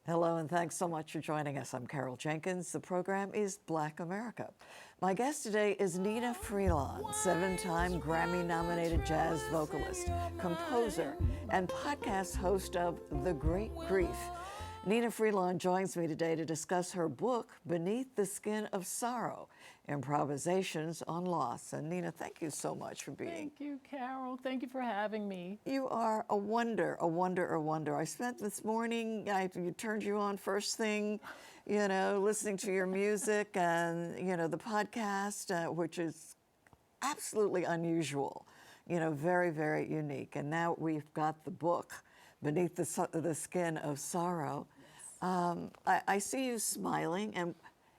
Hello, and thanks so much for joining us. I'm Carol Jenkins. The program is Black America. My guest today is Nnenna Freelon, 7-time Grammy-nominated jazz vocalist, composer, and podcast host of The Great Grief. Nnenna Freelon joins me today to discuss her book, Beneath the Skin of Sorrow, Improvisations on Loss. And Nnenna, thank you so much for being. Thank you, Carol. Thank you for having me. You are a wonder, a wonder, a wonder. I spent this morning, you turned you on first thing, you know, listening to your music and, you know, the podcast, which is absolutely unusual, you know, very, very unique. And now we've got the book, Beneath the Skin of Sorrow. I see you smiling, and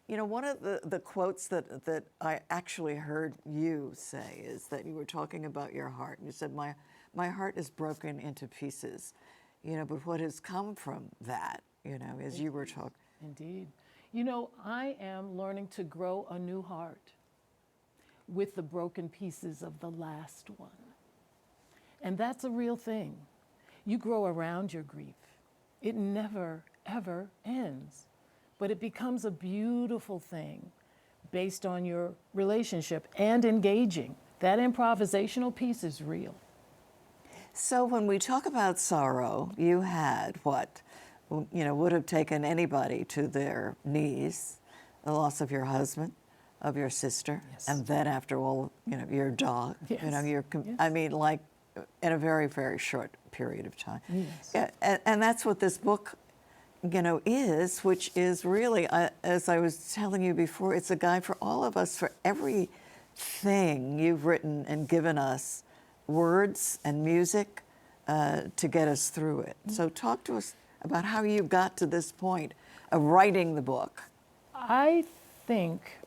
you know, one of the quotes that I actually heard you say is that you were talking about your heart. And you said, my heart is broken into pieces, you know, but what has come from that, you know, as you were talking. Indeed. You know, I am learning to grow a new heart with the broken pieces of the last one. And that's a real thing. You grow around your grief. It never, ever ends. But it becomes a beautiful thing based on your relationship and engaging. That improvisational piece is real. So when we talk about sorrow, you had what, you know, would have taken anybody to their knees, the loss of your husband, of your sister, Yes. and then after all, you know, your dog, Yes. you know, Yes. I mean, like in a very, very short period of time. Yes. Yeah, and that's what this book, you know, is, which is really, as I was telling you before, it's a guide for all of us, for everything you've written and given us, words and music to get us through it. So talk to us about how you got to this point of writing the book. I think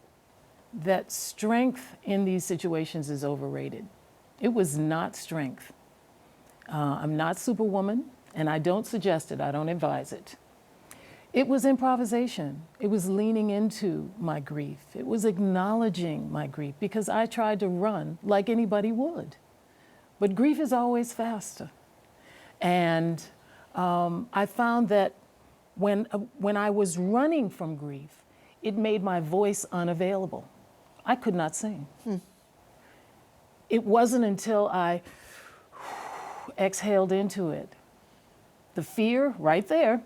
that strength in these situations is overrated. It was not strength. I'm not Superwoman, and I don't suggest it, I don't advise it. It was improvisation. It was leaning into my grief. It was acknowledging my grief, because I tried to run like anybody would. But grief is always faster. And I found that when I was running from grief, it made my voice unavailable. I could not sing. It wasn't until I exhaled into it, the fear right there,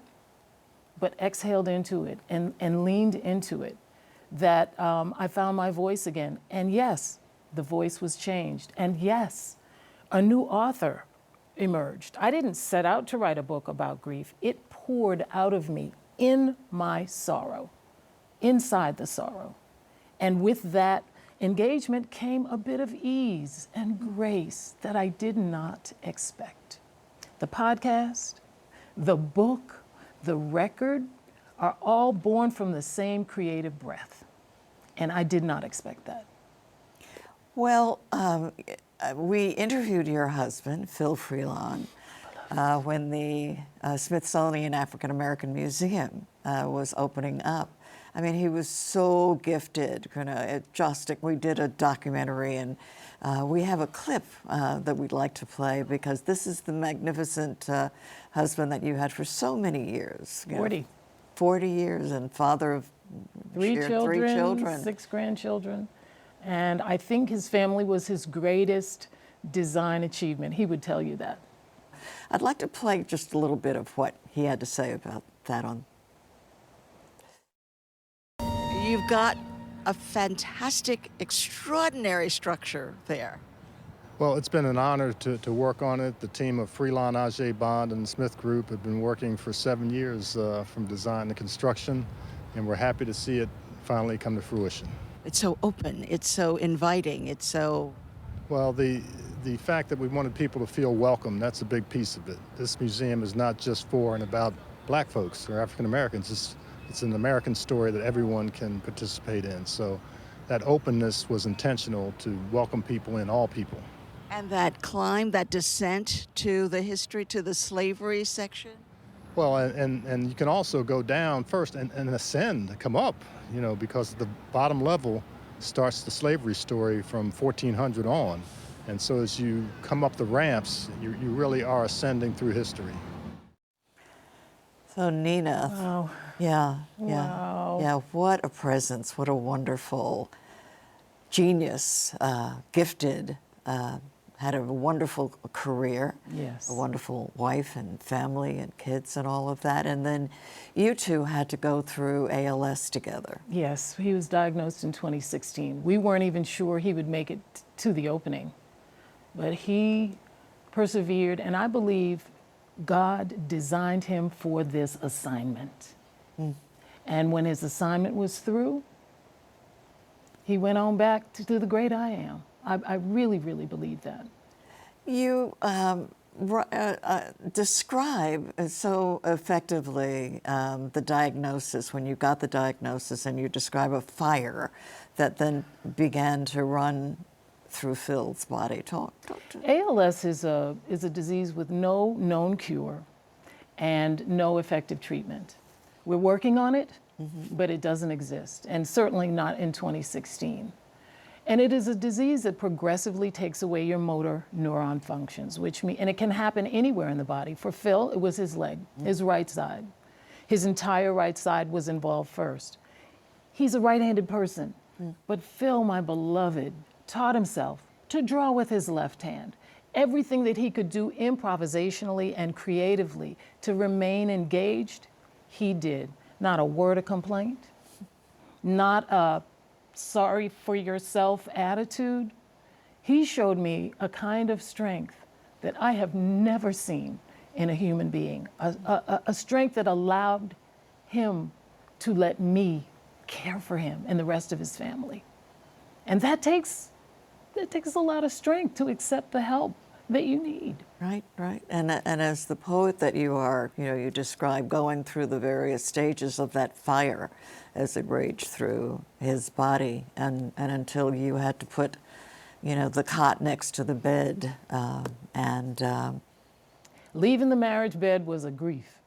but exhaled into it and leaned into it, that I found my voice again. And yes, the voice was changed. And yes, a new author emerged. I didn't set out to write a book about grief. It poured out of me in my sorrow, inside the sorrow. And with that engagement came a bit of ease and grace that I did not expect. The podcast, the book, the record are all born from the same creative breath. And I did not expect that. Well, we interviewed your husband, Phil Freelon, when the Smithsonian African American Museum was opening up. I mean, he was so gifted. You know, we did a documentary, and we have a clip that we'd like to play, because this is the magnificent husband that you had for so many years. 40. 40 years, and father of Three children. children, 6 grandchildren. And I think his family was his greatest design achievement. He would tell you that. I'd like to play just a little bit of what he had to say about that on. You've got a fantastic, extraordinary structure there. Well, it's been an honor to work on it. The team of Freelon, Ajay Bond, and the Smith Group have been working for 7 years from design to construction, and we're happy to see it finally come to fruition. It's so open, it's so inviting, it's so... Well, the fact that we wanted people to feel welcome, that's a big piece of it. This museum is not just for and about Black folks or African Americans. It's an American story that everyone can participate in. So that openness was intentional to welcome people in, all people. And that climb, that descent to the history, to the slavery section? Well, and you can also go down first and ascend, come up, you know, because the bottom level starts the slavery story from 1400 on. And so as you come up the ramps, you really are ascending through history. So Nnenna, Wow. yeah, yeah, Wow. yeah. What a presence! What a wonderful genius, gifted. Had a wonderful career. Yes. A wonderful wife and family and kids and all of that. And then you two had to go through ALS together. Yes, he was diagnosed in 2016. We weren't even sure he would make it to the opening, but he persevered, and I believe God designed him for this assignment. And when his assignment was through, he went on back to the great I am. I really, really believe that. You describe so effectively the diagnosis, when you got the diagnosis, and you describe a fire that then began to run through Phil's body. Talk to ALS is a disease with no known cure and no effective treatment. We're working on it, but it doesn't exist, and certainly not in 2016. And it is a disease that progressively takes away your motor neuron functions, and it can happen anywhere in the body. For Phil, it was his leg, his right side. His entire right side was involved first. He's a right-handed person, but Phil, my beloved, taught himself to draw with his left hand. Everything that he could do improvisationally and creatively to remain engaged, he did. Not a word of complaint, not a sorry for yourself attitude. He showed me a kind of strength that I have never seen in a human being, a strength that allowed him to let me care for him and the rest of his family. And that takes a lot of strength to accept the help that you need. Right, right. And as the poet that you are, you describe going through the various stages of that fire as it raged through his body, and until you had to put, the cot next to the bed, Leaving the marriage bed was a grief.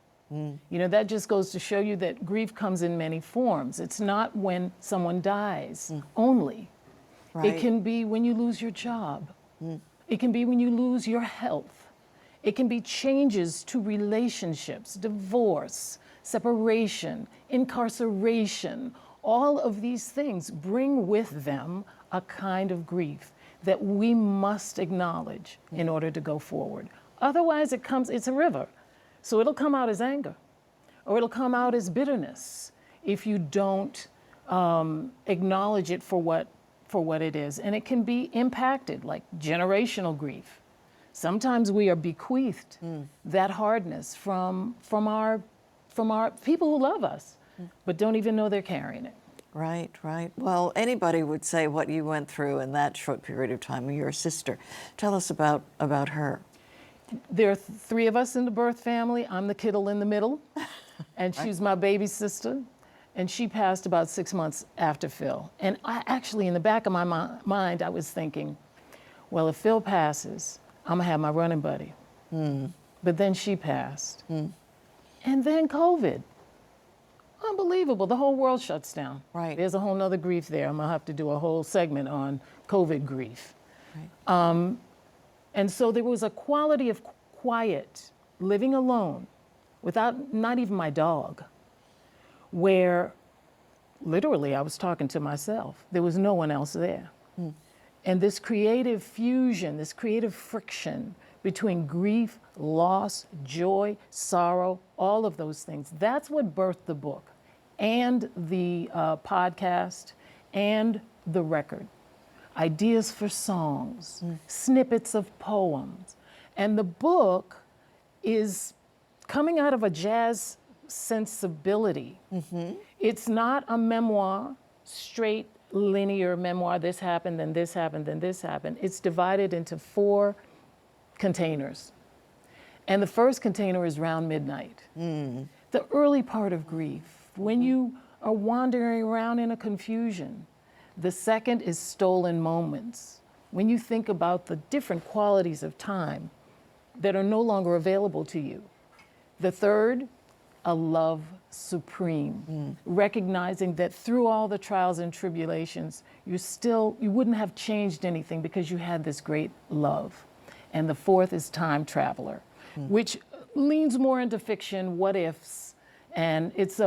That just goes to show you that grief comes in many forms. It's not when someone dies only. Right. It can be when you lose your job. It can be when you lose your health. It can be changes to relationships, divorce, separation, incarceration. All of these things bring with them a kind of grief that we must acknowledge in order to go forward. Otherwise, it's a river. So it'll come out as anger, or it'll come out as bitterness if you don't acknowledge it for what it is. And it can be impacted, like generational grief. Sometimes we are bequeathed that hardness from our people who love us, but don't even know they're carrying it. Right, right. Well, anybody would say what you went through in that short period of time. Your sister. Tell us about her. There are three of us in the birth family. I'm the kiddo in the middle, and she's my baby sister. And she passed about 6 months after Phil. And I actually, in the back of my mind, I was thinking, well, if Phil passes, I'm gonna have my running buddy. But then she passed. And then COVID. Unbelievable, the whole world shuts down. Right. There's a whole nother grief there. I'm gonna have to do a whole segment on COVID grief. Right. And so there was a quality of quiet, living alone, without, not even my dog, where literally I was talking to myself. There was no one else there. And this creative fusion, this creative friction between grief, loss, joy, sorrow, all of those things, that's what birthed the book and the podcast and the record. Ideas for songs, snippets of poems. And the book is coming out of a jazz sensibility. It's not a memoir, straight linear memoir, this happened, then this happened, then this happened. It's divided into 4 containers. And the first container is around midnight. The early part of grief, when you are wandering around in a confusion. The second is stolen moments, when you think about the different qualities of time that are no longer available to you. The third, a love supreme, recognizing that through all the trials and tribulations, you wouldn't have changed anything because you had this great love. And the fourth is time traveler, which leans more into fiction, what ifs, And it's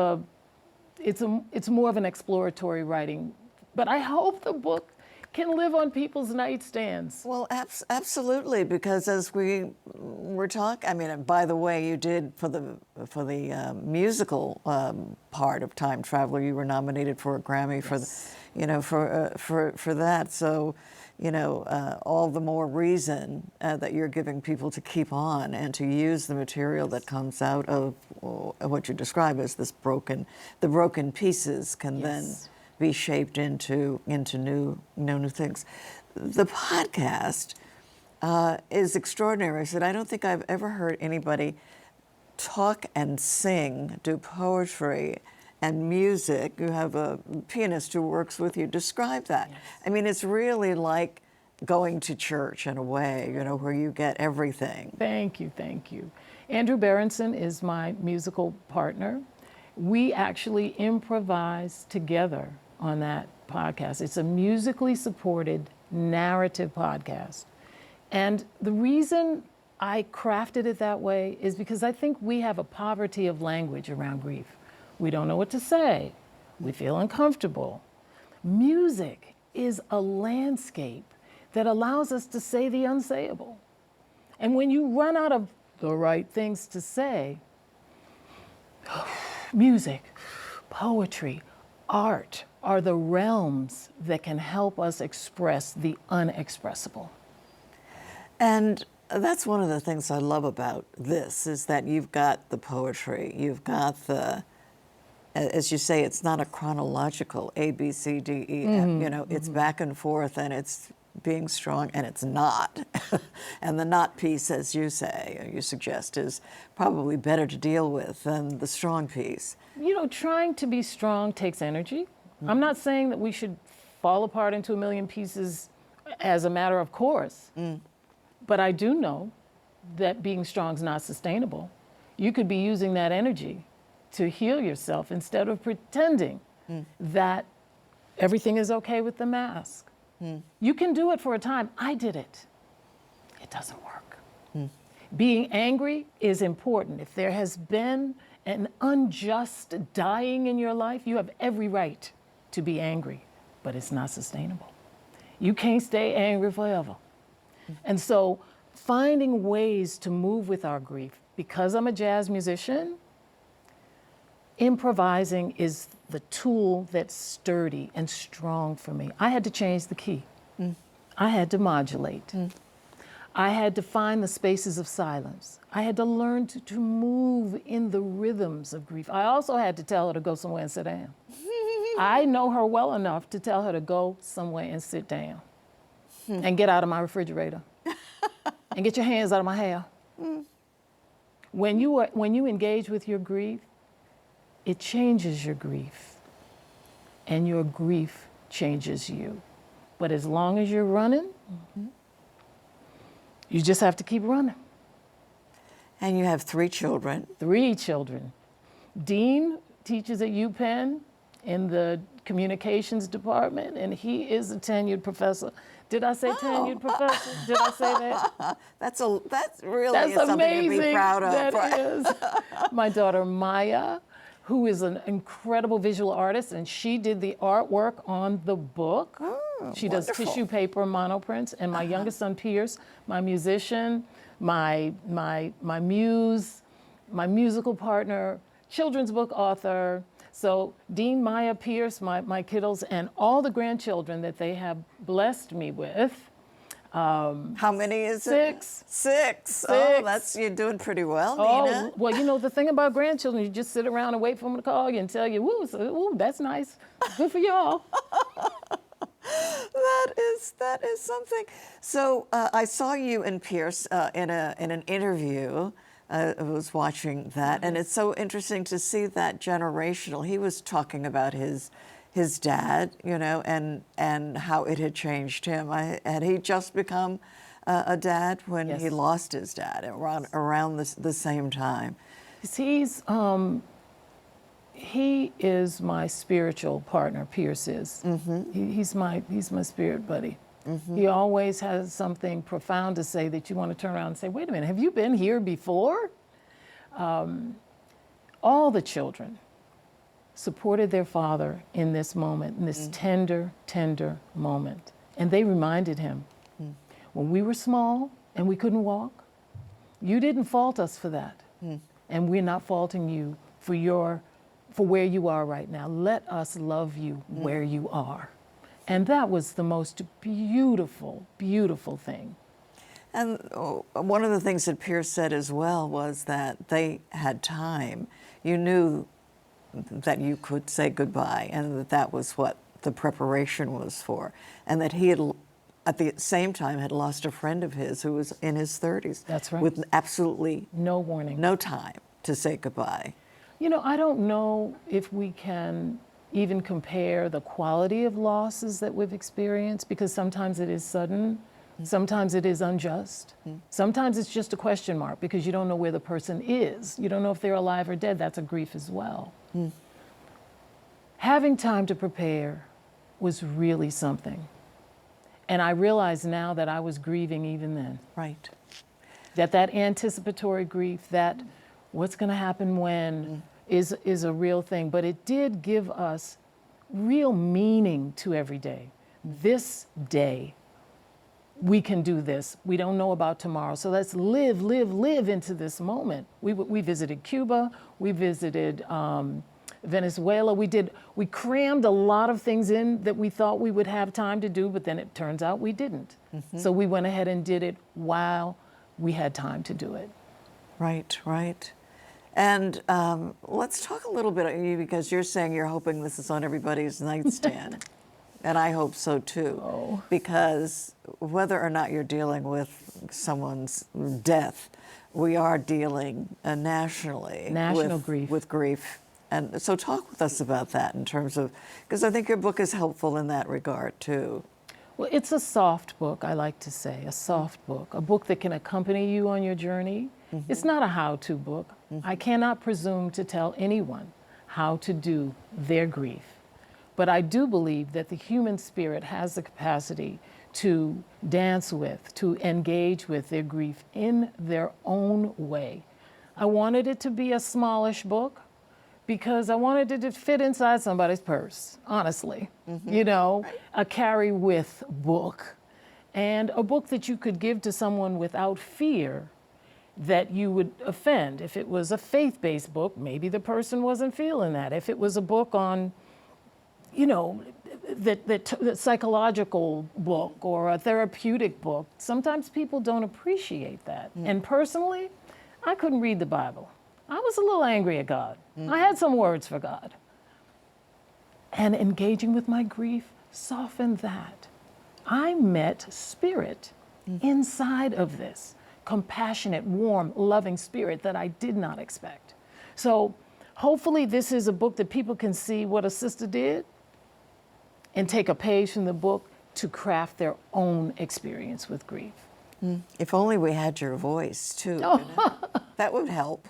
more of an exploratory writing. But I hope the book can live on people's nightstands. Well, absolutely, because as we were talking, I mean, and by the way, you did for the musical part of Time Traveler, you were nominated for a Grammy for, for that. So, all the more reason that you're giving people to keep on and to use the material that comes out of what you describe as the broken pieces can then be shaped into new things. The podcast is extraordinary. I said, I don't think I've ever heard anybody talk and sing, do poetry and music. You have a pianist who works with you. Describe that. Yes. I mean, it's really like going to church in a way, where you get everything. Thank you, thank you. Andrew Berenson is my musical partner. We actually improvise together on that podcast. It's a musically supported narrative podcast. And the reason I crafted it that way is because I think we have a poverty of language around grief. We don't know what to say. We feel uncomfortable. Music is a landscape that allows us to say the unsayable. And when you run out of the right things to say, music, poetry, art are the realms that can help us express the unexpressible. And that's one of the things I love about this, is that you've got the poetry, you've got the, as you say, it's not a chronological A, B, C, D, E, F, it's back and forth, and it's being strong, and it's not. And the not piece, as you say, you suggest, is probably better to deal with than the strong piece. Trying to be strong takes energy. I'm not saying that we should fall apart into a million pieces as a matter of course. But I do know that being strong is not sustainable. You could be using that energy to heal yourself instead of pretending that everything is okay with the mask. You can do it for a time. I did it. It doesn't work. Being angry is important. If there has been an unjust dying in your life, you have every right to be angry, but it's not sustainable. You can't stay angry forever. And so finding ways to move with our grief, because I'm a jazz musician, improvising is the tool that's sturdy and strong for me. I had to change the key. I had to modulate. I had to find the spaces of silence. I had to learn to move in the rhythms of grief. I also had to tell her to go somewhere and sit down. I know her well enough to tell her to go somewhere and sit down and get out of my refrigerator and get your hands out of my hair. When you engage with your grief, it changes your grief, and your grief changes you. But as long as you're running, you just have to keep running. And you have 3 children. 3 children. Dean teaches at UPenn in the communications department, and he is a tenured professor. Did I say tenured professor? Did I say that? That's really something to be proud of. That is. My daughter Maya, who is an incredible visual artist, and she did the artwork on the book. She does tissue paper monoprints. And my youngest son Pierce, my musician, my muse, my musical partner, children's book author. So Dean, Maya, Pierce, my kiddos, and all the grandchildren that they have blessed me with. How many is it? 6. 6. Oh, you're doing pretty well, Nnenna. Well, the thing about grandchildren, you just sit around and wait for them to call you and tell you, "Woo, that's nice. Good for y'all." That is something. So I saw you and Pierce in an interview. I was watching that, and it's so interesting to see that generational. He was talking about his dad, and how it had changed him. Had he just become a dad when Yes. he lost his dad around the same time? He is my spiritual partner. Pierce is. He's my spirit buddy. He always has something profound to say that you want to turn around and say, "Wait a minute, have you been here before?" all the children supported their father in this moment, in this tender, tender moment. And they reminded him, when we were small and we couldn't walk, you didn't fault us for that. And we're not faulting you for where you are right now. Let us love you where you are. And that was the most beautiful, beautiful thing. And one of the things that Pierce said as well was that they had time. You knew that you could say goodbye, and that that was what the preparation was for. And that he had, at the same time, had lost a friend of his who was in his 30s. That's right. With absolutely no warning. no time to say goodbye. You know, I don't know if we can even compare the quality of losses that we've experienced, because sometimes it is sudden, sometimes it is unjust, sometimes it's just a question mark because you don't know where the person is. You don't know if they're alive or dead. That's a grief as well. Having time to prepare was really something. And I realize now that I was grieving even then. Right. That anticipatory grief, that what's going to happen when is a real thing. But it did give us real meaning to every day. This day, we can do this. We don't know about tomorrow. So let's live into this moment. We visited Cuba. We visited Venezuela. We crammed a lot of things in that we thought we would have time to do, but then it turns out we didn't. So we went ahead and did it while we had time to do it. Right, right. And let's talk a little bit, because you're saying you're hoping this is on everybody's nightstand. And I hope so too. Oh. Because whether or not you're dealing with someone's death, we are dealing nationally with grief. And so talk with us about that in terms of, because I think your book is helpful in that regard too. Well, it's a soft book, I like to say, a soft book, a book that can accompany you on your journey. It's not a how-to book. I cannot presume to tell anyone how to do their grief. But I do believe that the human spirit has the capacity to dance with, to engage with their grief in their own way. I wanted it to be a smallish book because I wanted it to fit inside somebody's purse, honestly. You know, a carry-with book, and a book that you could give to someone without fear that you would offend. If it was a faith-based book, maybe the person wasn't feeling that. If it was a book on, you know, that psychological book or a therapeutic book, sometimes people don't appreciate that. And personally, I couldn't read the Bible. I was a little angry at God. I had some words for God. And engaging with my grief softened that. I met spirit inside of this. Compassionate, warm, loving spirit that I did not expect. So hopefully this is a book that people can see what a sister did and take a page from the book to craft their own experience with grief. If only we had your voice too. You know? That would help.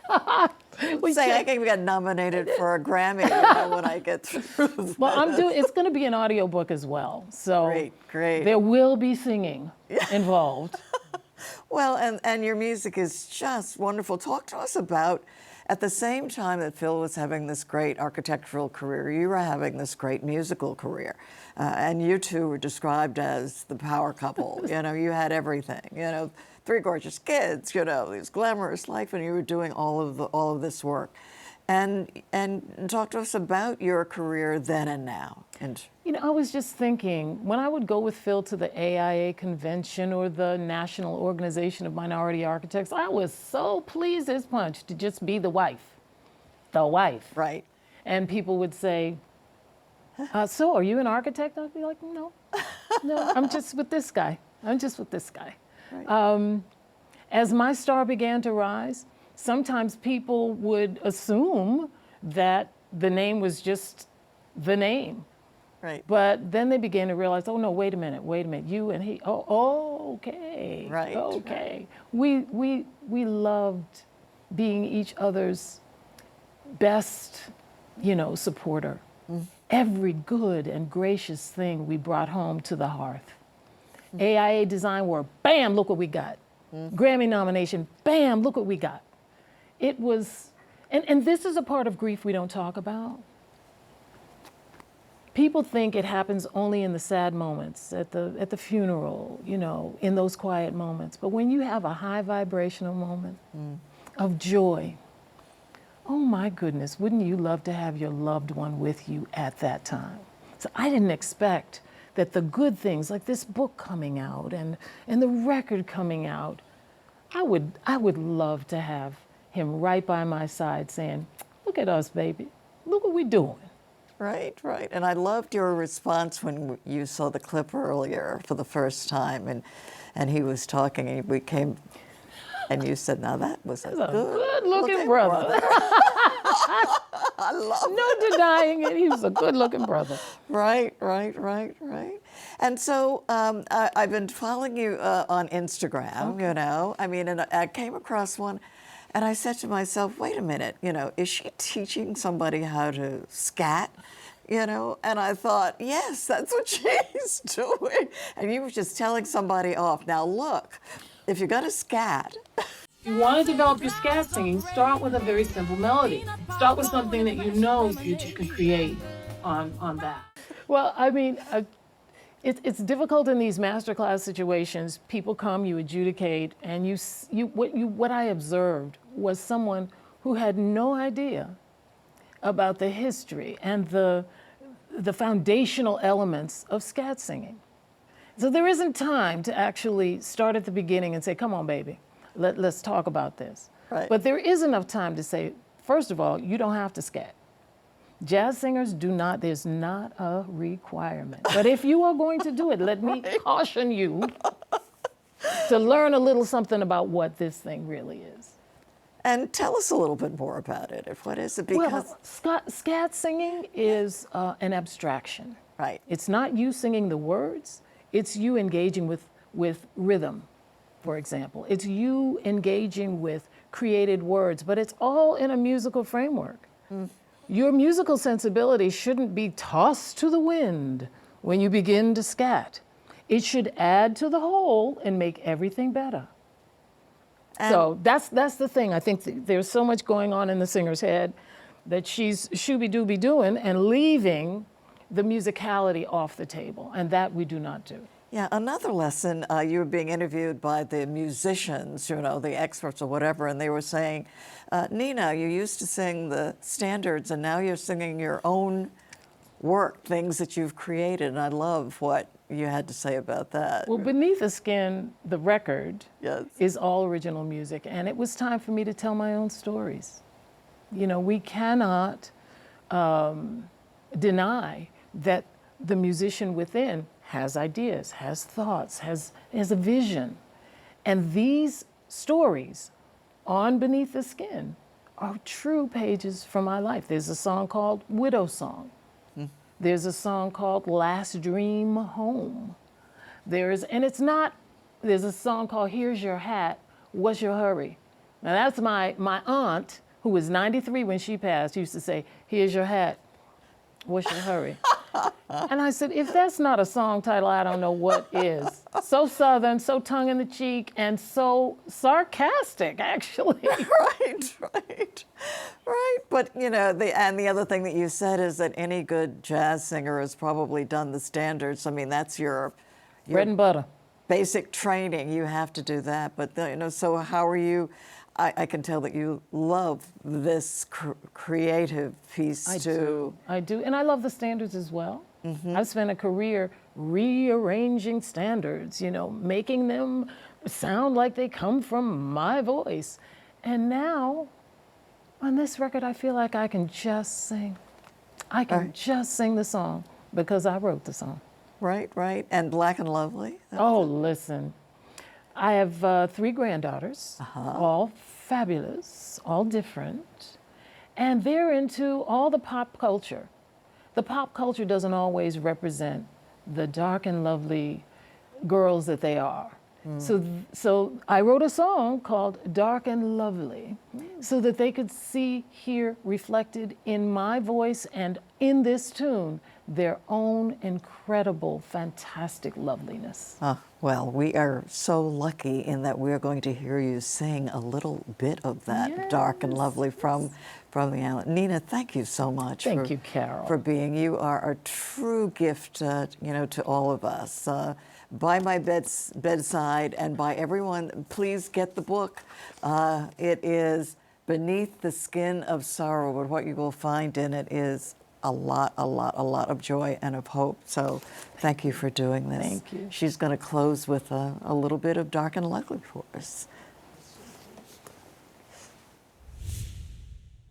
Say I can get nominated for a Grammy, you know, when I get through. Well, it's going to be an audio book as well. So great. There will be singing involved. Well, and your music is just wonderful. Talk to us about, at the same time that Phil was having this great architectural career, you were having this great musical career. And you two were described as the power couple. You know, you had everything. You know, 3 gorgeous kids, you know, this glamorous life, and you were doing all of this work. And talk to us about your career then and now. And you know, I was just thinking, when I would go with Phil to the AIA convention or the National Organization of Minority Architects, I was so pleased as punch to just be the wife. The wife. Right. And people would say, so are you an architect? I'd be like, no, I'm just with this guy. Right. As my star began to rise, sometimes people would assume that the name was just the name. Right. But then they began to realize, oh no, wait a minute, you and he, okay. Right. Okay. We loved being each other's best, you know, supporter. Every good and gracious thing we brought home to the hearth. AIA Design Award, bam, look what we got. Grammy nomination, bam, look what we got. It was And this is a part of grief we don't talk about. People think it happens only in the sad moments, at the funeral, you know, in those quiet moments. But when you have a high vibrational moment of joy, oh my goodness, wouldn't you love to have your loved one with you at that time? So I didn't expect that the good things, like this book coming out and the record coming out, I would love to have him right by my side saying, look at us, baby, look what we're doing. Right, right. And I loved your response when you saw the clip earlier for the first time, and he was talking, and we came, and you said, now that was a good-looking brother. I love No denying it. He was a good-looking brother. Right. And so I've been following you on Instagram, you know. I mean, and I came across one, and I said to myself, wait a minute, you know, is she teaching somebody how to scat? You know, and I thought, yes, that's what she's doing. And you were just telling somebody off. Now, look, if you're going to scat, If you want to develop your scat singing, start with a very simple melody. Start with something that you know that you can create on that. Well, I mean, it's difficult in these masterclass situations. People come, you adjudicate, and what I observed was someone who had no idea about the history and the foundational elements of scat singing. So there isn't time to actually start at the beginning and say, come on, baby, let's talk about this. Right. But there is enough time to say, first of all, you don't have to scat. Jazz singers do not, there's not a requirement. But if you are going to do it, let me caution you to learn a little something about what this thing really is. and tell us a little bit more about it. What is it? Because well, scat singing is an abstraction. right. It's not you singing the words, it's you engaging with rhythm, for example. It's you engaging with created words, but it's all in a musical framework. Your musical sensibility shouldn't be tossed to the wind when you begin to scat. It should add to the whole and make everything better. So that's the thing. I think there's so much going on in the singer's head that she's shooby-dooby doing and leaving the musicality off the table, and that we do not do. Yeah, another lesson, you were being interviewed by the musicians, you know, the experts or whatever, and they were saying, Nnenna, you used to sing the standards and now you're singing your own work, things that you've created, and I love what you had to say about that. Well, Beneath the Skin, the record, Yes. is all original music, and it was time for me to tell my own stories. You know, we cannot deny that the musician within has ideas, has thoughts, has a vision. And these stories on Beneath the Skin are true pages from my life. There's a song called Widow Song. There's a song called Last Dream Home. There's a song called Here's Your Hat, What's Your Hurry? Now that's my aunt, who was 93 when she passed, used to say, here's your hat, what's your hurry? And I said, if that's not a song title, I don't know what is. So Southern, so tongue-in-the-cheek, and so sarcastic, actually. Right. But, you know, the other thing that you said is that any good jazz singer has probably done the standards. I mean, that's your Bread and butter. basic training. You have to do that. But, you know, so how are you? I can tell that you love this creative piece too. I do, and I love the standards as well. I've spent a career rearranging standards, you know, making them sound like they come from my voice. And now, on this record, I feel like I can just sing. I can just sing the song because I wrote the song. Right. And Black and Lovely. Oh, listen. I have 3 granddaughters, all fabulous, all different, and they're into all the pop culture. The pop culture doesn't always represent the dark and lovely girls that they are. So I wrote a song called Dark and Lovely so that they could see, hear reflected in my voice and in this tune their own incredible, fantastic loveliness. Well, we are so lucky in that we're going to hear you sing a little bit of that dark and lovely from the album. Nnenna, thank you so much. Thank you, Carol. For being. You are a true gift, to all of us. By my bedside and by everyone, please get the book. It is Beneath the Skin of Sorrow, but what you will find in it is a lot of joy and of hope. So thank you for doing this. Thank you. She's going to close with a little bit of Dark and Lovely for us.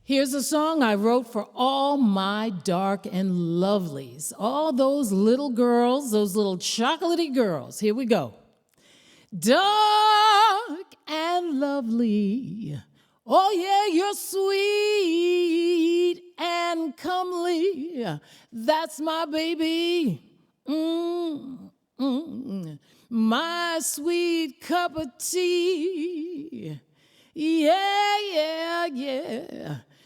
Here's a song I wrote for all my dark and lovelies, all those little girls, those little chocolatey girls. Here we go. Dark and lovely, oh yeah, you're sweet and comely. That's my baby. My sweet cup of tea. Yeah.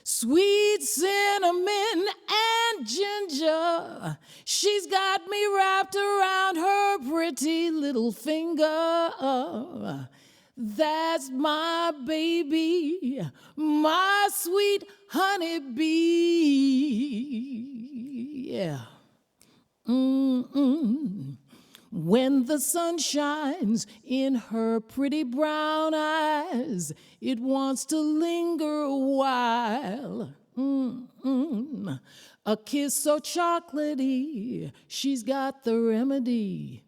Sweet cinnamon and ginger. She's got me wrapped around her pretty little finger. That's my baby, my sweet honeybee. Yeah. When the sun shines in her pretty brown eyes, it wants to linger a while. A kiss so chocolatey, she's got the remedy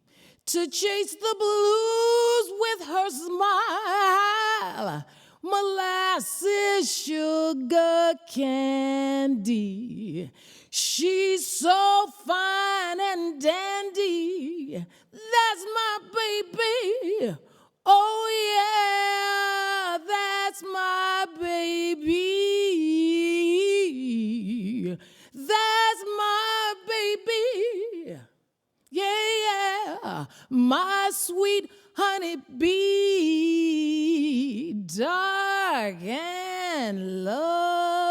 to chase the blues with her smile. Molasses, sugar candy. She's so fine and dandy. That's my baby. Oh yeah, that's my baby. That's my baby. Yeah, my sweet honeybee. Dark and love.